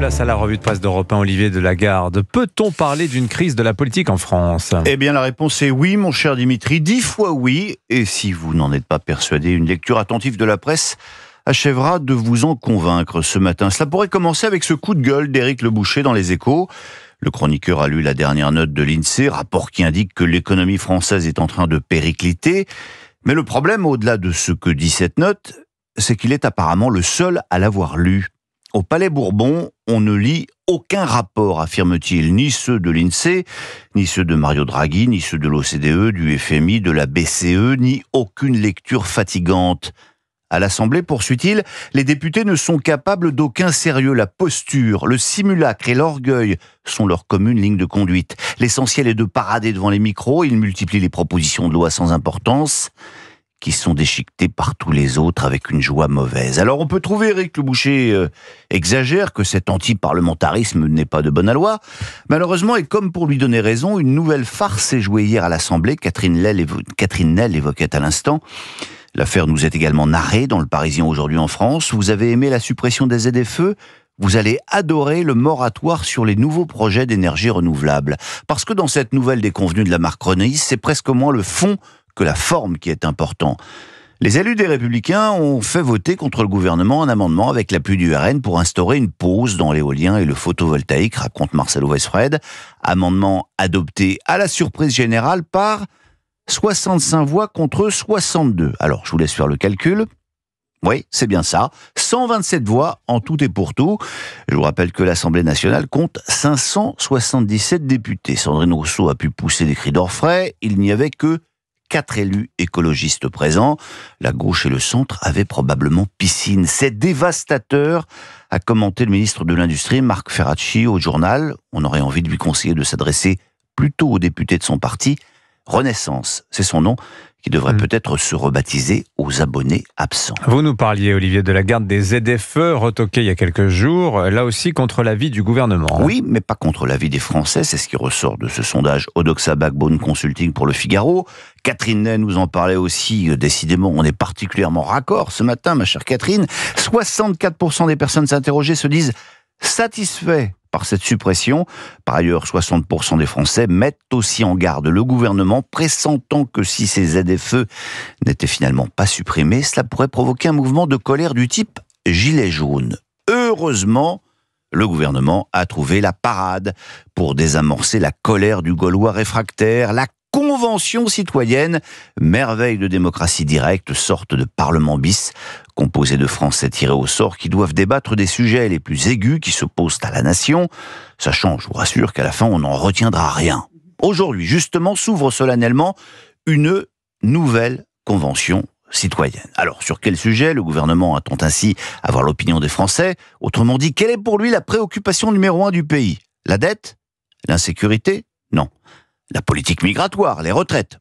Place à la revue de presse d'Europe 1, Olivier Delagarde. Peut-on parler d'une crise de la politique en France ? Eh bien, la réponse est oui, mon cher Dimitri, 10 fois oui. Et si vous n'en êtes pas persuadé, une lecture attentive de la presse achèvera de vous en convaincre ce matin. Cela pourrait commencer avec ce coup de gueule d'Éric Le Boucher dans Les Échos. Le chroniqueur a lu la dernière note de l'INSEE, rapport qui indique que l'économie française est en train de péricliter. Mais le problème, au-delà de ce que dit cette note, c'est qu'il est apparemment le seul à l'avoir lu. Au Palais Bourbon, on ne lit aucun rapport, affirme-t-il, ni ceux de l'INSEE, ni ceux de Mario Draghi, ni ceux de l'OCDE, du FMI, de la BCE, ni aucune lecture fatigante. À l'Assemblée, poursuit-il, les députés ne sont capables d'aucun sérieux. La posture, le simulacre et l'orgueil sont leur commune ligne de conduite. L'essentiel est de parader devant les micros, ils multiplient les propositions de loi sans importance, qui sont déchiquetées par tous les autres avec une joie mauvaise. Alors on peut trouver Éric Le Boucher exagère, que cet anti-parlementarisme n'est pas de bon aloi. Malheureusement, et comme pour lui donner raison, une nouvelle farce s'est jouée hier à l'Assemblée. Catherine Nel évoquait à l'instant. L'affaire nous est également narrée dans Le Parisien aujourd'hui en France. Vous avez aimé la suppression des ZFE ? Vous allez adorer le moratoire sur les nouveaux projets d'énergie renouvelable. Parce que dans cette nouvelle déconvenue de la Macronie, c'est presque moins le fond que la forme qui est important. Les élus des Républicains ont fait voter contre le gouvernement un amendement avec l'appui du RN pour instaurer une pause dans l'éolien et le photovoltaïque, raconte Marcelo Westfred. Amendement adopté à la surprise générale par 65 voix contre 62. Alors, je vous laisse faire le calcul. Oui, c'est bien ça. 127 voix en tout et pour tout. Je vous rappelle que l'Assemblée nationale compte 577 députés. Sandrine Rousseau a pu pousser des cris d'orfraie. Il n'y avait que 4 élus écologistes présents. La gauche et le centre avaient probablement piscine. C'est dévastateur, a commenté le ministre de l'Industrie, Marc Ferracci, au journal. On aurait envie de lui conseiller de s'adresser plutôt aux députés de son parti. Renaissance, c'est son nom, qui devrait peut-être se rebaptiser aux abonnés absents. Vous nous parliez, Olivier Delagarde, des ZFE retoqués il y a quelques jours, là aussi contre l'avis du gouvernement. Oui, mais pas contre l'avis des Français, c'est ce qui ressort de ce sondage Odoxa Backbone Consulting pour Le Figaro. Catherine Ney nous en parlait aussi, décidément, on est particulièrement raccord ce matin, ma chère Catherine. 64% des personnes interrogées se disent satisfaits par cette suppression. Par ailleurs, 60% des Français mettent aussi en garde le gouvernement, pressentant que si ces ZFE n'étaient finalement pas supprimés, cela pourrait provoquer un mouvement de colère du type « gilet jaune ». Heureusement, le gouvernement a trouvé la parade pour désamorcer la colère du Gaulois réfractaire. La Convention citoyenne, merveille de démocratie directe, sorte de parlement bis, composé de Français tirés au sort qui doivent débattre des sujets les plus aigus qui se posent à la nation, sachant, je vous rassure, qu'à la fin, on n'en retiendra rien. Aujourd'hui, justement, s'ouvre solennellement une nouvelle convention citoyenne. Alors, sur quel sujet le gouvernement attend ainsi avoir l'opinion des Français ? Autrement dit, quelle est pour lui la préoccupation numéro 1 du pays ? La dette ? L'insécurité ? Non. La politique migratoire, les retraites?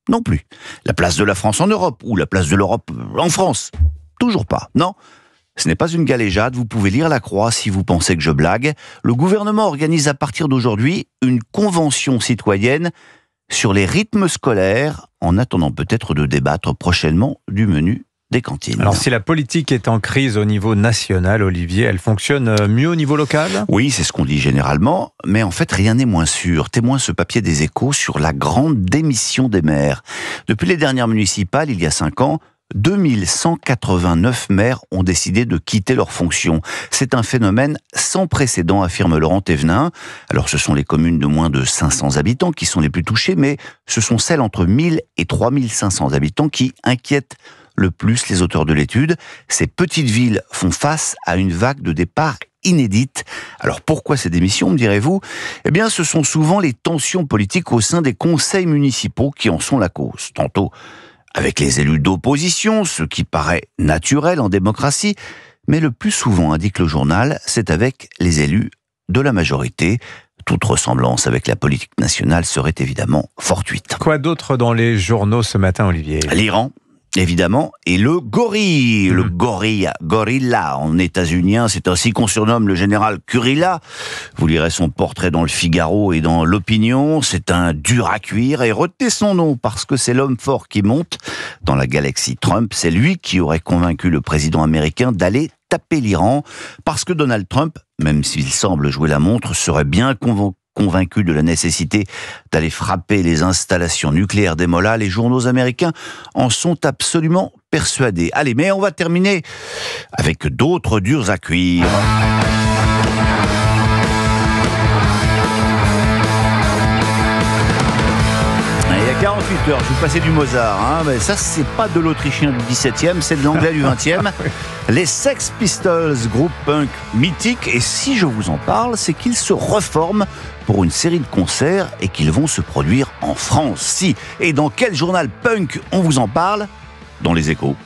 Non plus. La place de la France en Europe, ou la place de l'Europe en France? Toujours pas. Non. Ce n'est pas une galéjade, vous pouvez lire la Croix si vous pensez que je blague. Le gouvernement organise à partir d'aujourd'hui une convention citoyenne sur les rythmes scolaires, en attendant peut-être de débattre prochainement du menu des cantines. Alors si la politique est en crise au niveau national, Olivier, elle fonctionne mieux au niveau local ? Oui, c'est ce qu'on dit généralement, mais en fait rien n'est moins sûr. Témoin ce papier des Échos sur la grande démission des maires. Depuis les dernières municipales, il y a 5 ans, 2189 maires ont décidé de quitter leurs fonctions. C'est un phénomène sans précédent, affirme Laurent Thévenin. Alors ce sont les communes de moins de 500 habitants qui sont les plus touchées, mais ce sont celles entre 1000 et 3500 habitants qui inquiètent le plus les auteurs de l'étude. Ces petites villes font face à une vague de départ inédite. Alors pourquoi ces démissions, me direz-vous ? Eh bien, ce sont souvent les tensions politiques au sein des conseils municipaux qui en sont la cause. Tantôt avec les élus d'opposition, ce qui paraît naturel en démocratie, mais le plus souvent, indique le journal, c'est avec les élus de la majorité. Toute ressemblance avec la politique nationale serait évidemment fortuite. Quoi d'autre dans les journaux ce matin, Olivier ? L'Iran, évidemment, et le gorille, le gorilla en états-unien, c'est ainsi qu'on surnomme le général Kurilla. Vous lirez son portrait dans le Figaro et dans l'Opinion, c'est un dur à cuire, et retenez son nom parce que c'est l'homme fort qui monte dans la galaxie Trump, c'est lui qui aurait convaincu le président américain d'aller taper l'Iran, parce que Donald Trump, même s'il semble jouer la montre, serait bien convaincu de la nécessité d'aller frapper les installations nucléaires des Mollahs. Les journaux américains en sont absolument persuadés. Allez, mais on va terminer avec d'autres durs à cuire. Il y a 48 heures, je vous passais du Mozart, mais ça c'est pas de l'autrichien du 17e, c'est de l'anglais du 20e. Les Sex Pistols, groupe punk mythique, et si je vous en parle, c'est qu'ils se reforment pour une série de concerts et qu'ils vont se produire en France. Si, et dans quel journal punk on vous en parle ? Dans les Échos.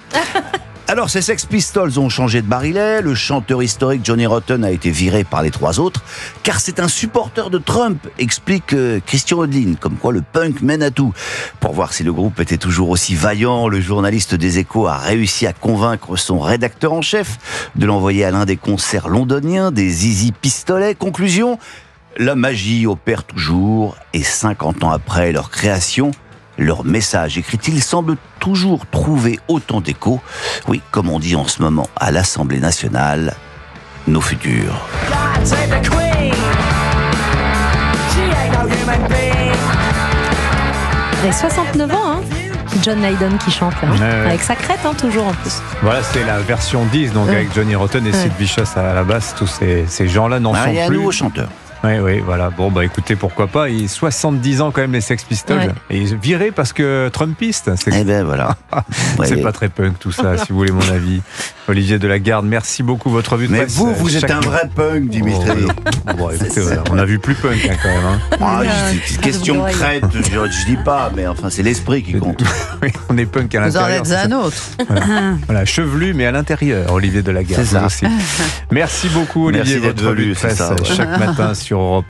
Alors, ces Sex Pistols ont changé de barillet, le chanteur historique Johnny Rotten a été viré par les 3 autres, car c'est un supporter de Trump, explique Christian Hodlin, comme quoi le punk mène à tout. Pour voir si le groupe était toujours aussi vaillant, le journaliste des Échos a réussi à convaincre son rédacteur en chef de l'envoyer à l'un des concerts londoniens des Zizi Pistolets. Conclusion, la magie opère toujours, et 50 ans après leur création, leur message, écrit-il, semble toujours trouver autant d'écho. Oui, comme on dit en ce moment à l'Assemblée nationale, nos futurs. Il a 69 ans, hein, John Lydon qui chante là, avec sa crête, toujours en plus. Voilà, c'est la version 10, donc avec Johnny Rotten et Sid Vicious à la basse. Tous ces gens-là n'en sont plus. Il y a un nouveau chanteur. Oui, voilà. Bon, écoutez, pourquoi pas. Il a 70 ans quand même, les Sex Pistols. Ouais. Et ils viré parce que Trumpiste. Eh ben voilà. C'est pas très punk tout ça, si vous voulez mon avis. Olivier Delagarde, merci beaucoup. Votre revue de presse. Mais vous êtes un vrai punk, Dimitri. Écoutez, on a vu plus punk quand même. C'est question de crête, je dis pas, mais enfin, c'est l'esprit qui compte. Oui, on est punk à l'intérieur. Vous en êtes un autre. Voilà, chevelu, mais à l'intérieur, Olivier Delagarde. C'est ça. Aussi. Merci beaucoup, Olivier. Merci d'être votre revue de presse chaque matin sur Europe.